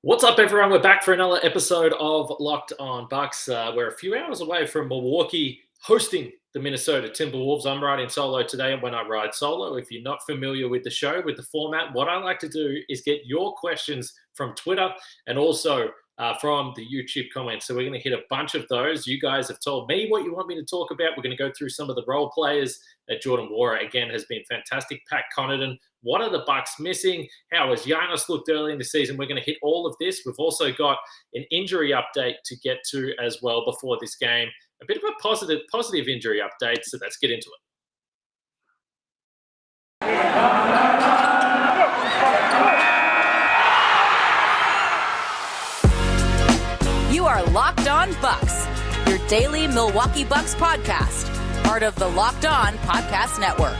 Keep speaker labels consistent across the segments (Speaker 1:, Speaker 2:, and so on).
Speaker 1: What's up, everyone? We're back for another episode of Locked On Bucks. We're a few hours away from Milwaukee hosting the Minnesota Timberwolves. I'm riding solo today, and when I ride solo, if you're not familiar with the show, with the format, what I like to do is get your questions from Twitter and also from the YouTube comments. So we're going to hit a bunch of those. You guys have told me what you want me to talk about. We're going to go through some of the role players. Jordan Nwora, again, has been fantastic. Pat Connaughton, what are the Bucks missing? How has Giannis looked early in the season? We're going to hit all of this. We've also got an injury update to get to as well before this game. A bit of a positive injury update, so let's get into it.
Speaker 2: You are Locked On Bucks, your daily Milwaukee Bucks podcast, part of the Locked On Podcast Network,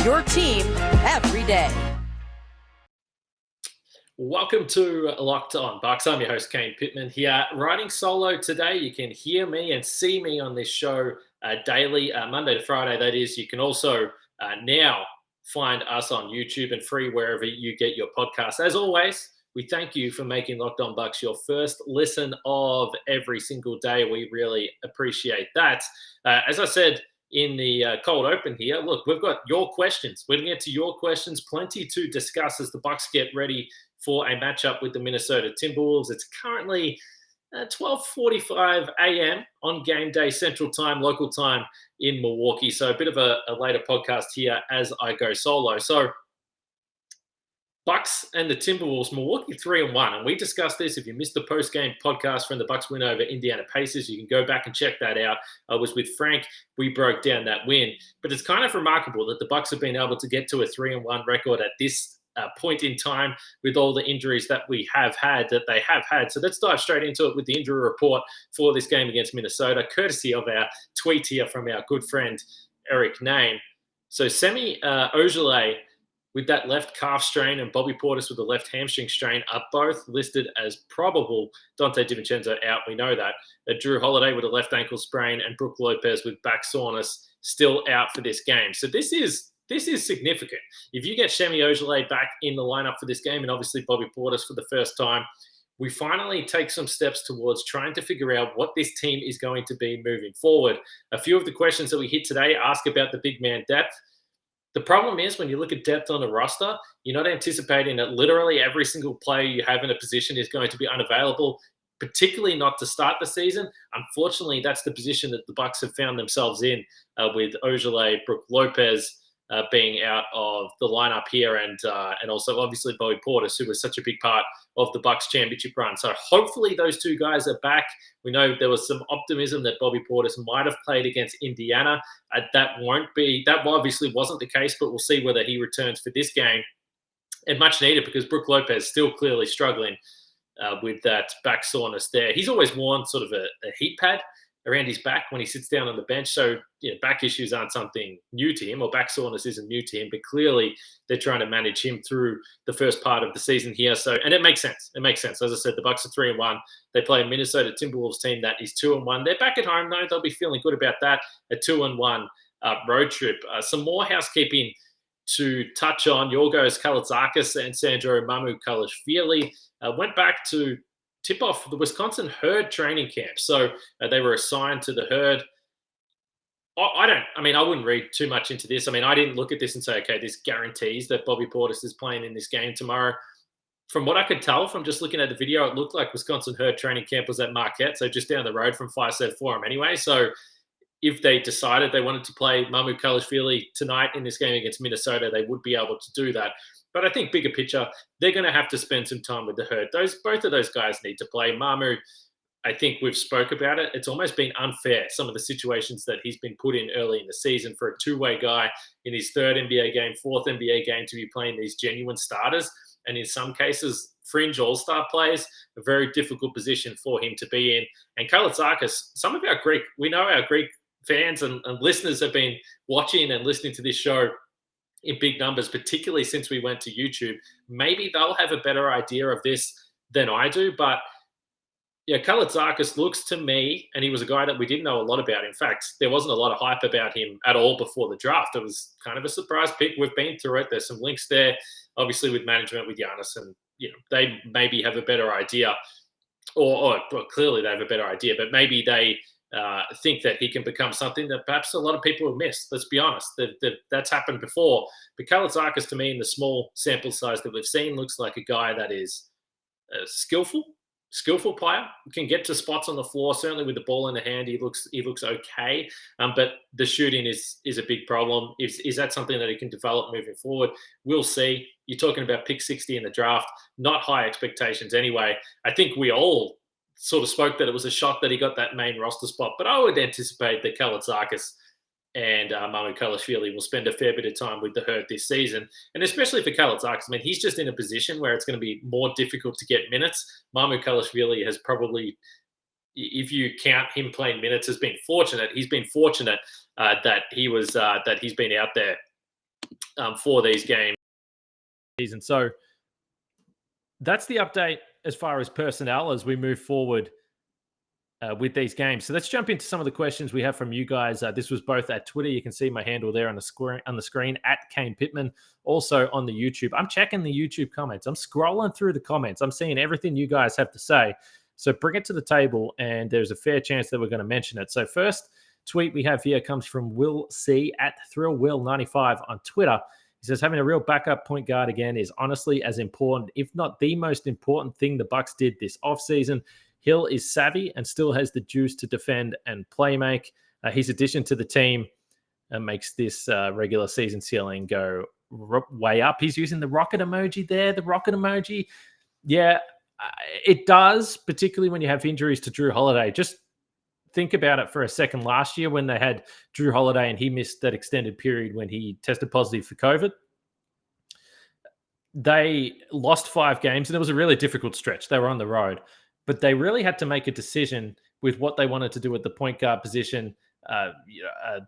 Speaker 2: your team every day.
Speaker 1: Welcome to Locked On Bucks. I'm your host, Kane Pittman, here riding solo today. You can hear me and see me on this show daily, Monday to Friday, that is. You can also now find us on YouTube and free wherever you get your podcasts. As always, we thank you for making Locked On Bucks your first listen of every single day. We really appreciate that. As I said in the cold open here, look, we've got your questions. We're going to get to your questions. Plenty to discuss as the Bucks get ready for a matchup with the Minnesota Timberwolves. It's currently 12:45 a.m. on game day, Central Time, local time in Milwaukee. So a bit of a later podcast here as I go solo. So Bucks and the Timberwolves, Milwaukee 3-1. And we discussed this. If you missed the post-game podcast from the Bucks win over Indiana Pacers, you can go back and check that out. I was with Frank. We broke down that win. But it's kind of remarkable that the Bucks have been able to get to a 3-1 record at this point in time with all the injuries that they have had. So let's dive straight into it with the injury report for this game against Minnesota, courtesy of our tweet here from our good friend Eric Name. So Semi Ojeleye with that left calf strain and Bobby Portis with the left hamstring strain are both listed as probable. Dante DiVincenzo out, we know that. Drew Holiday with a left ankle sprain and Brook Lopez with back soreness still out for this game. So this is significant. If you get Semi Ojeleye back in the lineup for this game, and obviously Bobby Portis for the first time, we finally take some steps towards trying to figure out what this team is going to be moving forward. A few of the questions that we hit today ask about the big man depth. The problem is when you look at depth on the roster, you're not anticipating that literally every single player you have in a position is going to be unavailable, particularly not to start the season. Unfortunately, that's the position that the Bucks have found themselves in with Ojeleye, Brook Lopez, being out of the lineup here, and also obviously Bobby Portis, who was such a big part of the Bucks championship run. So hopefully those two guys are back. We know there was some optimism that Bobby Portis might have played against Indiana. That obviously wasn't the case, but we'll see whether he returns for this game. And much needed because Brook Lopez still clearly struggling with that back soreness there. He's always worn sort of a heat pad around his back when he sits down on the bench. So, back issues aren't something new to him, or back soreness isn't new to him, but clearly they're trying to manage him through the first part of the season here. So, and it makes sense. It makes sense. As I said, the Bucks are 3-1. They play a Minnesota Timberwolves team that is 2-1. They're back at home, though. They'll be feeling good about that. A 2-1 road trip. Some more housekeeping to touch on. Yorgos Kalaitzakis and Sandro Mamukelashvili went back to tip off the Wisconsin Herd training camp. So they were assigned to the Herd. I wouldn't read too much into this. I didn't look at this and say, okay, this guarantees that Bobby Portis is playing in this game tomorrow. From what I could tell from just looking at the video, it looked like Wisconsin Herd training camp was at Marquette, so just down the road from Fiserv Forum anyway. So if they decided they wanted to play Mamukelashvili tonight in this game against Minnesota, they would be able to do that. But I think bigger picture, they're going to have to spend some time with the Herd. Both of those guys need to play. Mamu, I think we've spoke about it. It's almost been unfair, some of the situations that he's been put in early in the season for a two-way guy in his third NBA game, fourth NBA game to be playing these genuine starters. And in some cases, fringe all-star players, a very difficult position for him to be in. And Kalaitzakis, we know our Greek fans and listeners have been watching and listening to this show in big numbers, particularly since we went to YouTube. Maybe they'll have a better idea of this than I do. But yeah, Kalaitzakis looks to me, and he was a guy that we didn't know a lot about. In fact, there wasn't a lot of hype about him at all before the draft. It was kind of a surprise pick. We've been through it. There's some links there, obviously with management, with Giannis and they maybe have a better idea, or clearly they have a better idea, but maybe they think that he can become something that perhaps a lot of people have missed. Let's be honest, that's happened before. But Kalaitzakis, to me, in the small sample size that we've seen, looks like a guy that is skillful player, can get to spots on the floor. Certainly with the ball in the hand, he looks okay. But the shooting is a big problem. Is that something that he can develop moving forward? We'll see. You're talking about pick 60 in the draft, not high expectations anyway. I think we all sort of spoke that it was a shock that he got that main roster spot, but I would anticipate that Kalaitzakis and Mamukelashvili will spend a fair bit of time with the herd this season. And especially for Kalaitzakis, I mean, he's just in a position where it's going to be more difficult to get minutes. Mamukelashvili has probably, if you count him playing minutes, has been fortunate. He's been fortunate that he's been out there for these games.
Speaker 3: And so that's the update as far as personnel as we move forward with these games. So let's jump into some of the questions we have from you guys. This was both at Twitter. You can see my handle there on the screen at Kane Pittman. Also on the YouTube. I'm checking the YouTube comments. I'm scrolling through the comments. I'm seeing everything you guys have to say. So bring it to the table, and there's a fair chance that we're going to mention it. So first tweet we have here comes from Will C at ThrillWill95 on Twitter. He says, having a real backup point guard again is honestly as important, if not the most important thing the Bucks did this offseason. Hill is savvy and still has the juice to defend and play make. His addition to the team makes this regular season ceiling go way up. He's using the rocket emoji there, the rocket emoji. Yeah, it does, particularly when you have injuries to Drew Holiday. Just think about it for a second. Last year when they had Drew Holiday and he missed that extended period when he tested positive for COVID, they lost 5 games, and it was a really difficult stretch. They were on the road, but they really had to make a decision with what they wanted to do at the point guard position.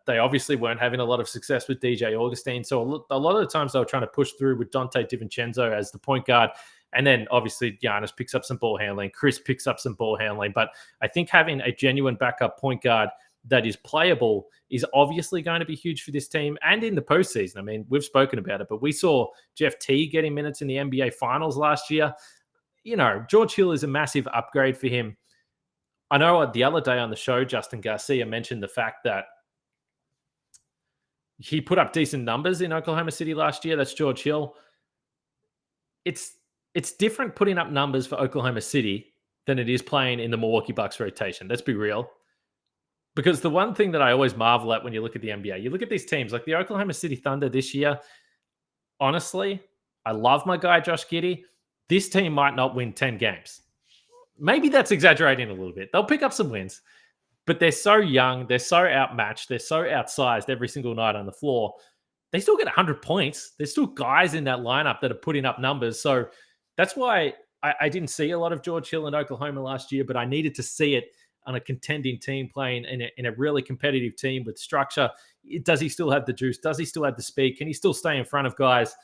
Speaker 3: They obviously weren't having a lot of success with DJ Augustine. So a lot of the times they were trying to push through with Dante DiVincenzo as the point guard. And then obviously Giannis picks up some ball handling. Chris picks up some ball handling. But I think having a genuine backup point guard that is playable is obviously going to be huge for this team and in the postseason. I mean, we've spoken about it, but we saw Jeff Teague getting minutes in the NBA Finals last year. George Hill is a massive upgrade for him. I know the other day on the show, Justin Garcia mentioned the fact that he put up decent numbers in Oklahoma City last year. That's George Hill. It's different putting up numbers for Oklahoma City than it is playing in the Milwaukee Bucks rotation. Let's be real. Because the one thing that I always marvel at when you look at the NBA, you look at these teams like the Oklahoma City Thunder this year. Honestly, I love my guy, Josh Giddey. This team might not win 10 games. Maybe that's exaggerating a little bit. They'll pick up some wins, but they're so young. They're so outmatched. They're so outsized every single night on the floor. They still get 100 points. There's still guys in that lineup that are putting up numbers. So that's why I didn't see a lot of George Hill in Oklahoma last year, but I needed to see it on a contending team playing in a really competitive team with structure. Does he still have the juice? Does he still have the speed? Can he still stay in front of guys?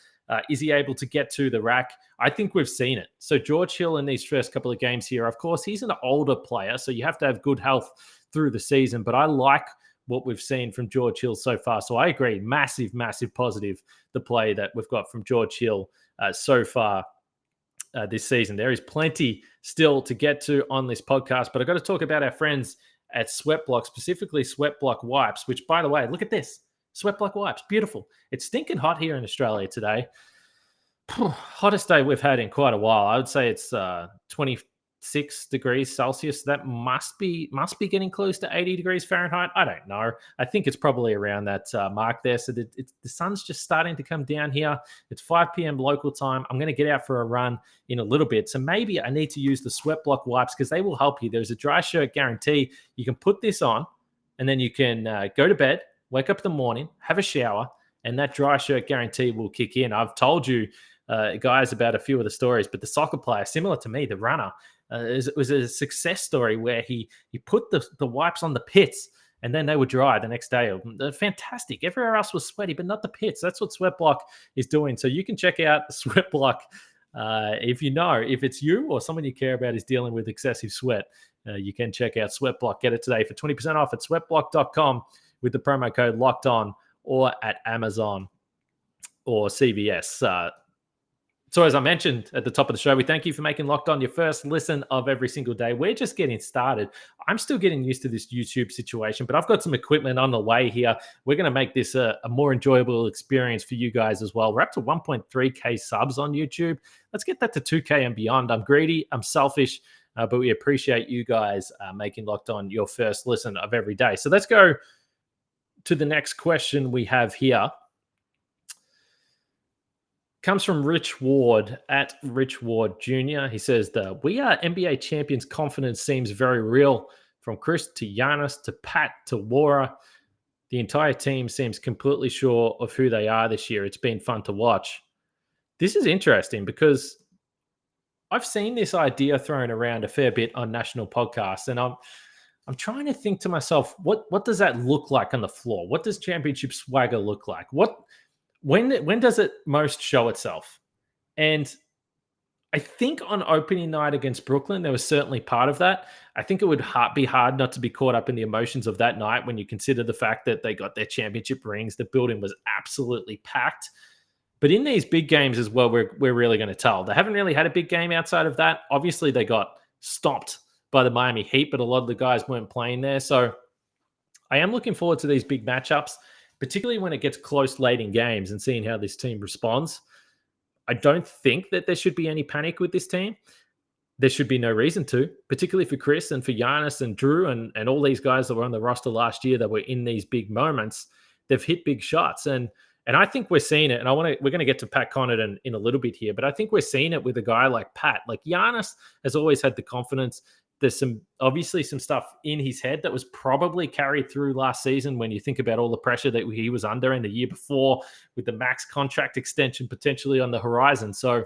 Speaker 3: Is he able to get to the rack? I think we've seen it. So George Hill in these first couple of games here, of course, he's an older player, so you have to have good health through the season. But I like what we've seen from George Hill so far. So I agree, massive, massive positive, the play that we've got from George Hill so far this season. There is plenty still to get to on this podcast, but I've got to talk about our friends at Sweatblock, specifically Sweatblock Wipes, which, by the way, look at this. Sweatblock Wipes, beautiful. It's stinking hot here in Australia today. Hottest day we've had in quite a while. I would say it's 26 degrees Celsius. That must be getting close to 80 degrees Fahrenheit. I don't know. I think it's probably around that mark there. So the sun's just starting to come down here. It's 5 p.m. local time. I'm going to get out for a run in a little bit. So maybe I need to use the Sweatblock Wipes because they will help you. There's a dry shirt guarantee. You can put this on and then you can go to bed, wake up in the morning, have a shower, and that dry shirt guarantee will kick in. I've told you guys about a few of the stories, but the soccer player, similar to me, the runner, it was a success story where he put the wipes on the pits and then they were dry the next day. They're fantastic. Everywhere else was sweaty, but not the pits. That's what Sweatblock is doing. So you can check out Sweatblock if it's you or someone you care about is dealing with excessive sweat. You can check out Sweatblock. Get it today for 20% off at sweatblock.com with the promo code LOCKEDON or at Amazon or CVS. So as I mentioned at the top of the show, we thank you for making Locked On your first listen of every single day. We're just getting started. I'm still getting used to this YouTube situation, but I've got some equipment on the way here. We're going to make this a more enjoyable experience for you guys as well. We're up to 1.3K subs on YouTube. Let's get that to 2K and beyond. I'm greedy. I'm selfish. But we appreciate you guys making Locked On your first listen of every day. So let's go to the next question we have here. Comes from Rich Ward at Rich Ward Jr. He says, we are NBA champions confidence seems very real. From Chris to Giannis to Pat to Wara. The entire team seems completely sure of who they are this year. It's been fun to watch. This is interesting because I've seen this idea thrown around a fair bit on national podcasts, and I'm trying to think to myself, what does that look like on the floor? What does championship swagger look like? When does it most show itself? And I think on opening night against Brooklyn, there was certainly part of that. I think it would be hard not to be caught up in the emotions of that night when you consider the fact that they got their championship rings. The building was absolutely packed. But in these big games as well, we're really going to tell. They haven't really had a big game outside of that. Obviously, they got stomped by the Miami Heat, but a lot of the guys weren't playing there. So I am looking forward to these big matchups, particularly when it gets close late in games and seeing how this team responds. I don't think that there should be any panic with this team. There should be no reason to, particularly for Chris and for Giannis and Drew and all these guys that were on the roster last year that were in these big moments. They've hit big shots. And I think we're seeing it. And we're going to get to Pat Connaughton in a little bit here, but I think we're seeing it with a guy like Pat. Like Giannis has always had the confidence. There's obviously some stuff in his head that was probably carried through last season when you think about all the pressure that he was under in the year before with the max contract extension potentially on the horizon. So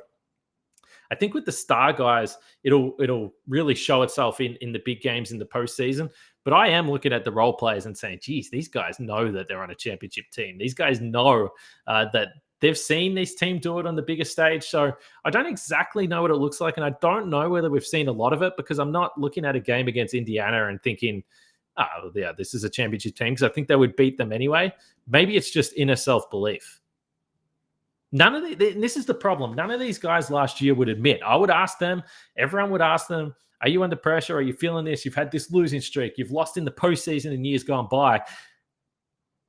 Speaker 3: I think with the star guys, it'll really show itself in the big games in the postseason. But I am looking at the role players and saying, geez, these guys know that they're on a championship team. These guys know that they've seen this team do it on the biggest stage. So I don't exactly know what it looks like. And I don't know whether we've seen a lot of it because I'm not looking at a game against Indiana and thinking, oh, yeah, this is a championship team, because I think they would beat them anyway. Maybe it's just inner self-belief. This is the problem. None of these guys last year would admit. I would ask them, everyone would ask them, are you under pressure? Are you feeling this? You've had this losing streak. You've lost in the postseason in years gone by.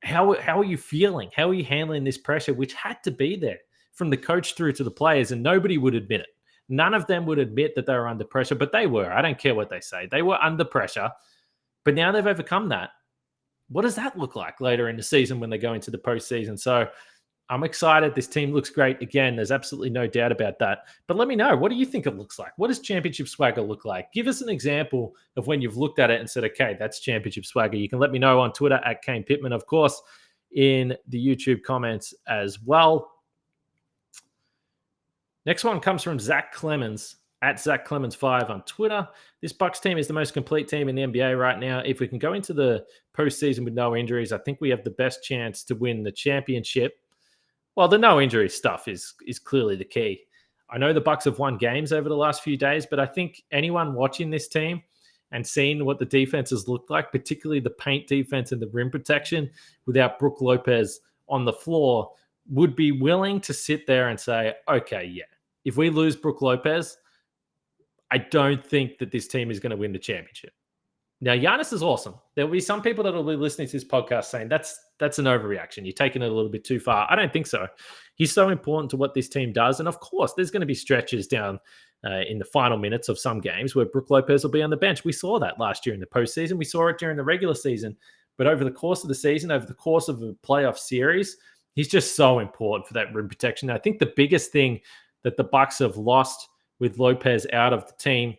Speaker 3: How are you feeling? How are you handling this pressure, which had to be there from the coach through to the players, and nobody would admit it. None of them would admit that they were under pressure, but they were. I don't care what they say. They were under pressure, but now they've overcome that. What does that look like later in the season when they go into the postseason? So I'm excited. This team looks great. Again, there's absolutely no doubt about that. But let me know, what do you think it looks like? What does championship swagger look like? Give us an example of when you've looked at it and said, okay, that's championship swagger. You can let me know on Twitter at Kane Pittman, of course, in the YouTube comments as well. Next one comes from Zach Clemens at Zach Clemens 5 on Twitter. This Bucks team is the most complete team in the NBA right now. If we can go into the postseason with no injuries, I think we have the best chance to win the championship. Well, the no injury stuff is clearly the key. I know the Bucks have won games over the last few days, but I think anyone watching this team and seeing what the defenses look like, particularly the paint defense and the rim protection without Brook Lopez on the floor, would be willing to sit there and say, okay, yeah, if we lose Brook Lopez, I don't think that this team is going to win the championship. Now, Giannis is awesome. There will be some people that will be listening to this podcast saying that's an overreaction. You're taking it a little bit too far. I don't think so. He's so important to what this team does. And of course, there's going to be stretches down in the final minutes of some games where Brook Lopez will be on the bench. We saw that last year in the postseason. We saw it during the regular season. But over the course of the season, over the course of a playoff series, he's just so important for that rim protection. And I think the biggest thing that the Bucks have lost with Lopez out of the team,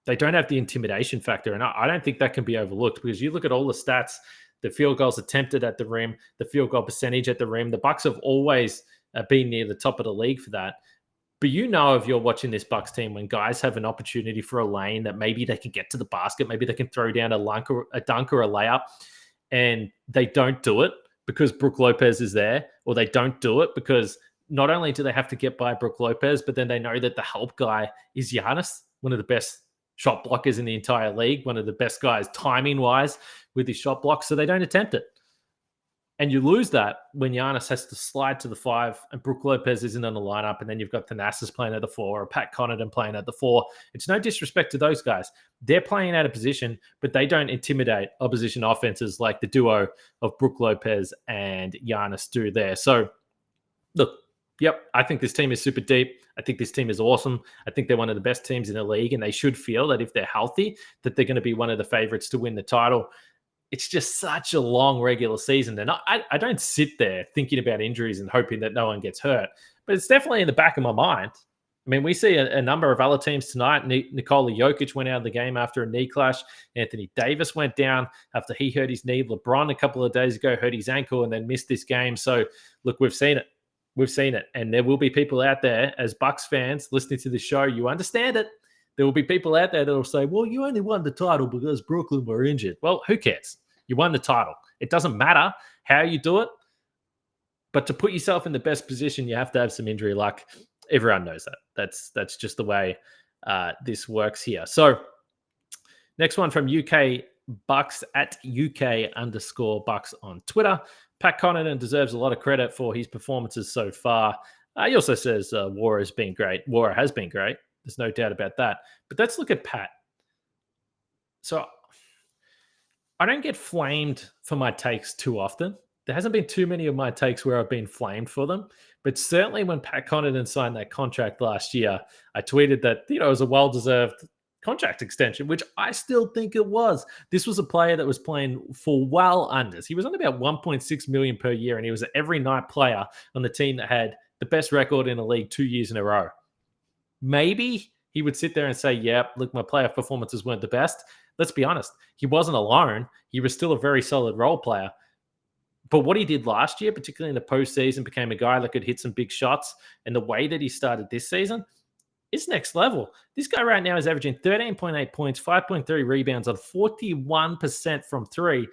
Speaker 3: they don't have the intimidation factor. And I don't think that can be overlooked, because you look at all the stats, the field goals attempted at the rim, the field goal percentage at the rim. The Bucks have always been near the top of the league for that. But you know, if you're watching this Bucks team, when guys have an opportunity for a lane that maybe they can get to the basket, maybe they can throw down a dunk or a layup, and they don't do it because Brook Lopez is there, or they don't do it because not only do they have to get by Brook Lopez, but then they know that the help guy is Giannis, one of the best shot blockers in the entire league, one of the best guys timing-wise with his shot block, so they don't attempt it. And you lose that when Giannis has to slide to the 5 and Brook Lopez isn't on the lineup, and then you've got Thanasis playing at the 4 or Pat Connaughton playing at the 4. It's no disrespect to those guys. They're playing out of position, but they don't intimidate opposition offenses like the duo of Brook Lopez and Giannis do there. So, look, yep, I think this team is super deep. I think this team is awesome. I think they're one of the best teams in the league, and they should feel that if they're healthy, that they're going to be one of the favorites to win the title. It's just such a long regular season. And I don't sit there thinking about injuries and hoping that no one gets hurt. But it's definitely in the back of my mind. I mean, we see a number of other teams tonight. Nikola Jokic went out of the game after a knee clash. Anthony Davis went down after he hurt his knee. LeBron a couple of days ago hurt his ankle and then missed this game. So, look, we've seen it. We've seen it. And there will be people out there, as Bucks fans listening to the show, you understand it. There will be people out there that will say, well, you only won the title because Brooklyn were injured. Well, who cares? You won the title. It doesn't matter how you do it, but to put yourself in the best position, you have to have some injury luck. Everyone knows that. That's just the way this works here. So next one from UK Bucks at UK_Bucks on Twitter. Pat Connaughton deserves a lot of credit for his performances so far. He also says Wara has been great. Wara has been great. There's no doubt about that. But let's look at Pat. So I don't get flamed for my takes too often. There hasn't been too many of my takes where I've been flamed for them. But certainly when Pat Connaughton signed that contract last year, I tweeted that, it was a well-deserved contract extension, which I still think it was. This was a player that was playing for well unders. He was on about 1.6 million per year, and he was an every night player on the team that had the best record in the league 2 years in a row. Maybe he would sit there and say, yeah, look, my playoff performances weren't the best. Let's be honest. He wasn't alone. He was still a very solid role player. But what he did last year, particularly in the postseason, became a guy that could hit some big shots. And the way that he started this season is next level. This guy right now is averaging 13.8 points, 5.3 rebounds on 41% from three.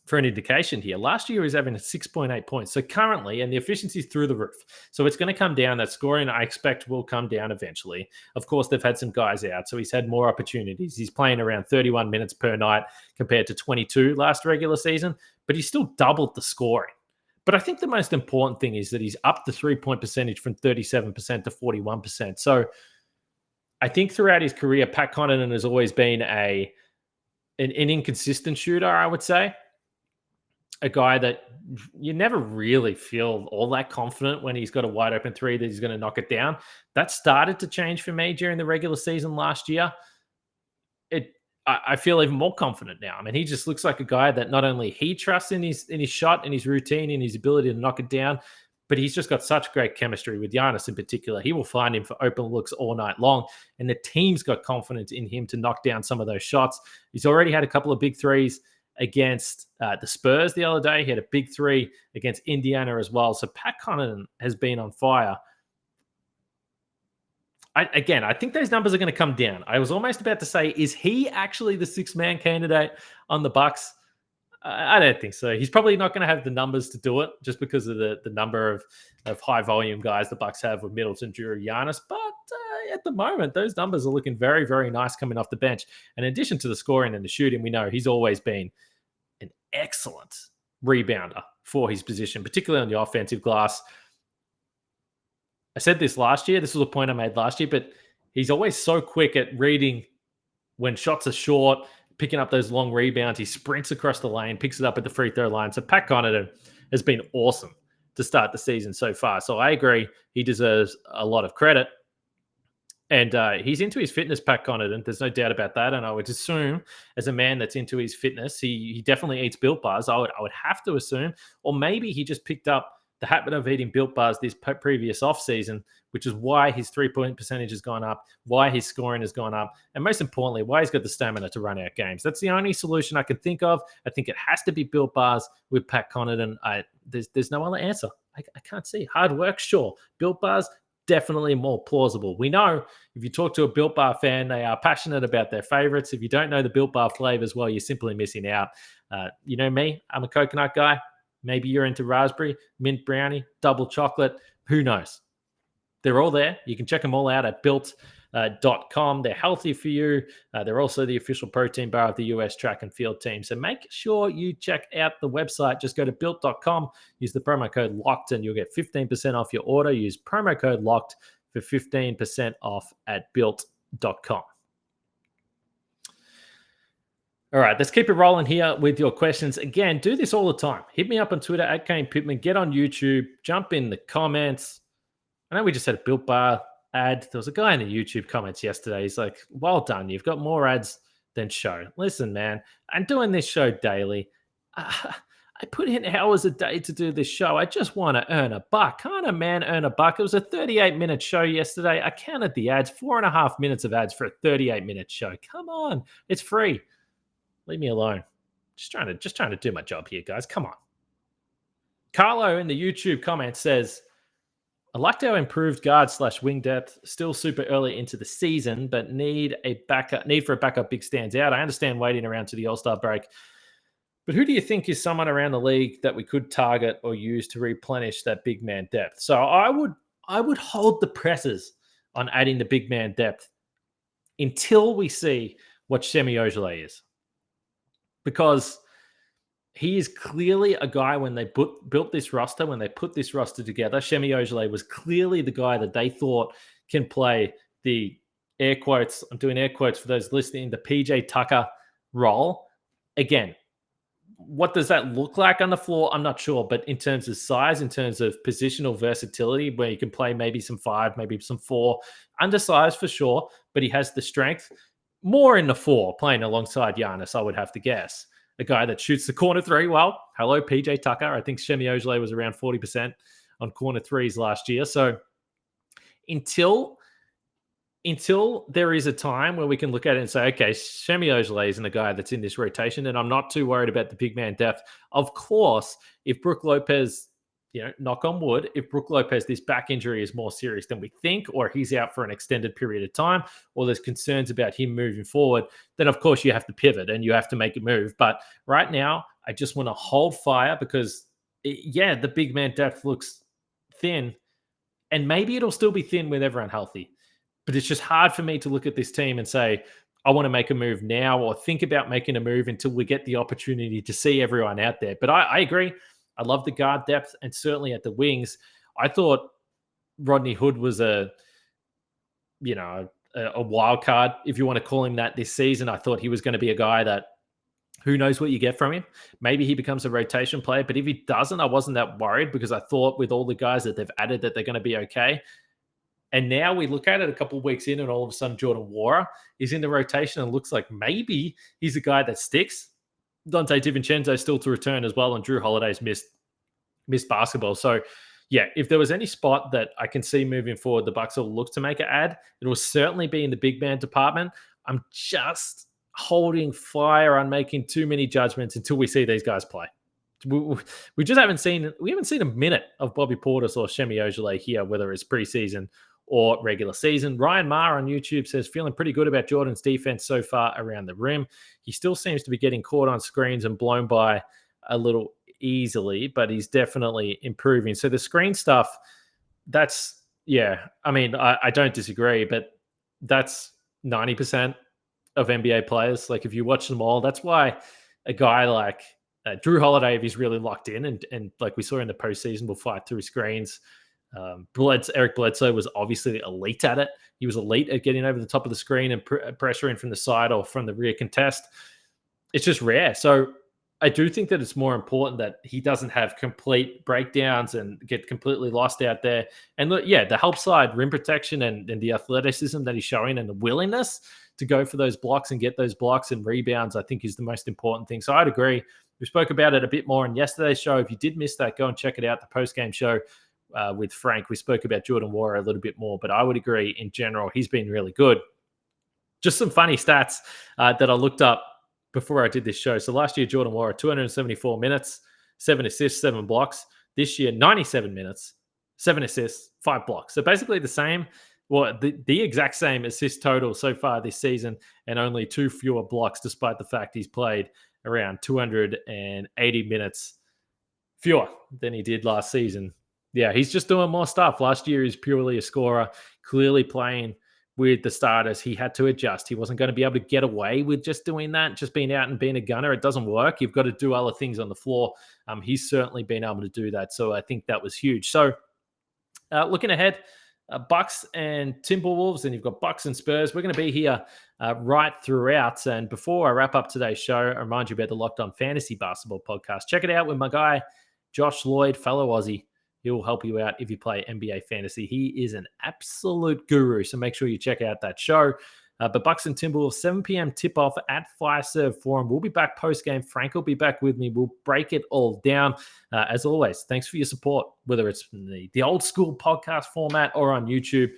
Speaker 3: For an indication here, last year he was having a 6.8 points. So currently, and the efficiency is through the roof. So it's going to come down. That scoring, I expect, will come down eventually. Of course, they've had some guys out, so he's had more opportunities. He's playing around 31 minutes per night compared to 22 last regular season, but he's still doubled the scoring. But I think the most important thing is that he's up the three-point percentage from 37% to 41%. So I think throughout his career, Pat Connaughton has always been an inconsistent shooter, I would say. A guy that you never really feel all that confident when he's got a wide open three that he's going to knock it down. That started to change for me during the regular season last year. I feel even more confident now. I mean, he just looks like a guy that not only he trusts in his shot, in his routine, in his ability to knock it down, but he's just got such great chemistry with Giannis in particular. He will find him for open looks all night long, and the team's got confidence in him to knock down some of those shots. He's already had a couple of big threes against the Spurs the other day. He had a big three against Indiana as well. So Pat Connaughton has been on fire. I think those numbers are going to come down. I was almost about to say, is he actually the six-man candidate on the Bucks? I don't think so. He's probably not going to have the numbers to do it just because of the number of high-volume guys the Bucks have with Middleton, Drew, Giannis. But at the moment, those numbers are looking very, very nice coming off the bench. And in addition to the scoring and the shooting, we know he's always been an excellent rebounder for his position, particularly on the offensive glass. I said this last year. This was a point I made last year, but he's always so quick at reading when shots are short, picking up those long rebounds. He sprints across the lane, picks it up at the free throw line. So Pat Connaughton has been awesome to start the season so far. So I agree. He deserves a lot of credit. And he's into his fitness, Pat Connaughton. There's no doubt about that. And I would assume, as a man that's into his fitness, he definitely eats Built Bars. I would have to assume. Or maybe he just picked up the habit of eating Built Bars this previous offseason, which is why his three-point percentage has gone up, why his scoring has gone up, and most importantly, why he's got the stamina to run out games. That's the only solution I can think of. I think it has to be Built Bars with Pat Connaughton. There's no other answer. I can't see. Hard work, sure. Built Bars, definitely more plausible. We know if you talk to a Built Bar fan, they are passionate about their favorites. If you don't know the Built Bar flavors, well, you're simply missing out. You know me, I'm a coconut guy. Maybe you're into raspberry, mint brownie, double chocolate. Who knows? They're all there. You can check them all out at built.com. built.com. They're healthy for you. They're also the official protein bar of the US track and field team. So make sure you check out the website. Just go to built.com, use the promo code LOCKED, and you'll get 15% off your order. Use promo code LOCKED for 15% off at built.com. All right, let's keep it rolling here with your questions. Again, do this all the time. Hit me up on Twitter at Kane Pittman. Get on YouTube. Jump in the comments. I know we just had a Built Bar ad. There was a guy in the YouTube comments yesterday. He's like, well done. You've got more ads than show. Listen, man, I'm doing this show daily. I put in hours a day to do this show. I just want to earn $1. Can't a man earn $1? It was a 38-minute show yesterday. I counted the ads, 4.5 minutes of ads for a 38-minute show. Come on. It's free. Leave me alone. Just trying to do my job here, guys. Come on. Carlo in the YouTube comment says, I liked our improved guard/wing depth. Still super early into the season, but need for a backup big stands out. I understand waiting around to the All-Star break, but who do you think is someone around the league that we could target or use to replenish that big man depth? So I would hold the presses on adding the big man depth until we see what Semi Ojeleye is. Because he is clearly a guy when they built this roster, when they put this roster together, Semi Ojeleye was clearly the guy that they thought can play the air quotes, I'm doing air quotes for those listening, the PJ Tucker role. Again, what does that look like on the floor? I'm not sure. But in terms of size, in terms of positional versatility, where you can play maybe some 5, maybe some 4, undersized for sure, but he has the strength. More in the 4, playing alongside Giannis, I would have to guess. A guy that shoots the corner 3 well. Hello, PJ Tucker. I think Semi Ojeleye was around 40% on corner 3s last year. So until there is a time where we can look at it and say, okay, Semi Ojeleye isn't a guy that's in this rotation, and I'm not too worried about the big man depth. Of course, if Brook Lopez, knock on wood, if Brook Lopez, this back injury is more serious than we think, or he's out for an extended period of time, or there's concerns about him moving forward, then of course you have to pivot and you have to make a move. But right now, I just want to hold fire because, the big man depth looks thin, and maybe it'll still be thin with everyone healthy. But it's just hard for me to look at this team and say, I want to make a move now or think about making a move until we get the opportunity to see everyone out there. But I agree. I love the guard depth, and certainly at the wings, I thought Rodney Hood was a wild card, if you want to call him that, this season. I thought he was going to be a guy that who knows what you get from him. Maybe he becomes a rotation player, but if he doesn't, I wasn't that worried because I thought with all the guys that they've added that they're going to be okay. And now we look at it a couple of weeks in, and all of a sudden Jordan Nwora is in the rotation and looks like maybe he's a guy that sticks. Dante DiVincenzo still to return as well, and Drew Holiday's missed basketball. So, if there was any spot that I can see moving forward, the Bucks will look to make an ad, it will certainly be in the big man department. I'm just holding fire on making too many judgments until we see these guys play. We just haven't seen a minute of Bobby Portis or Semi Ojeleye here, whether it's preseason or regular season. Ryan Maher on YouTube says, feeling pretty good about Jordan's defense so far around the rim. He still seems to be getting caught on screens and blown by a little easily, but he's definitely improving. So the screen stuff, I don't disagree, but that's 90% of NBA players. Like if you watch them all, that's why a guy like Drew Holiday, if he's really locked in and like we saw in the postseason, will fight through screens. Eric Bledsoe was obviously elite at it. He was elite at getting over the top of the screen and pressuring from the side or from the rear contest. It's just rare. So I do think that it's more important that he doesn't have complete breakdowns and get completely lost out there. And look, the help side, rim protection and the athleticism that he's showing and the willingness to go for those blocks and get those blocks and rebounds, I think is the most important thing. So I'd agree. We spoke about it a bit more in yesterday's show. If you did miss that, go and check it out, the post-game show with Frank. We spoke about Jordan Nwora a little bit more, but I would agree in general, he's been really good. Just some funny stats that I looked up before I did this show. So last year, Jordan Nwora, 274 minutes, 7 assists, 7 blocks. This year, 97 minutes, 7 assists, 5 blocks. So basically the same, the exact same assist total so far this season and only 2 fewer blocks, despite the fact he's played around 280 minutes fewer than he did last season. Yeah, he's just doing more stuff. Last year, he's purely a scorer, clearly playing with the starters, he had to adjust. He wasn't going to be able to get away with just doing that, just being out and being a gunner. It doesn't work. You've got to do other things on the floor. He's certainly been able to do that. So I think that was huge. So looking ahead, Bucks and Timberwolves, and you've got Bucks and Spurs. We're going to be here right throughout. And before I wrap up today's show, I remind you about the Locked On Fantasy Basketball podcast. Check it out with my guy, Josh Lloyd, fellow Aussie. He will help you out if you play NBA fantasy. He is an absolute guru, so make sure you check out that show. But Bucks and Timberwolves, 7 p.m. tip-off at Fiserv Forum. We'll be back post-game. Frank will be back with me. We'll break it all down. As always, thanks for your support, whether it's the old school podcast format or on YouTube.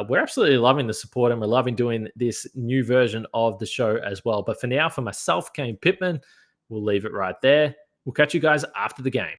Speaker 3: We're absolutely loving the support, and we're loving doing this new version of the show as well. But for now, for myself, Kane Pittman, we'll leave it right there. We'll catch you guys after the game.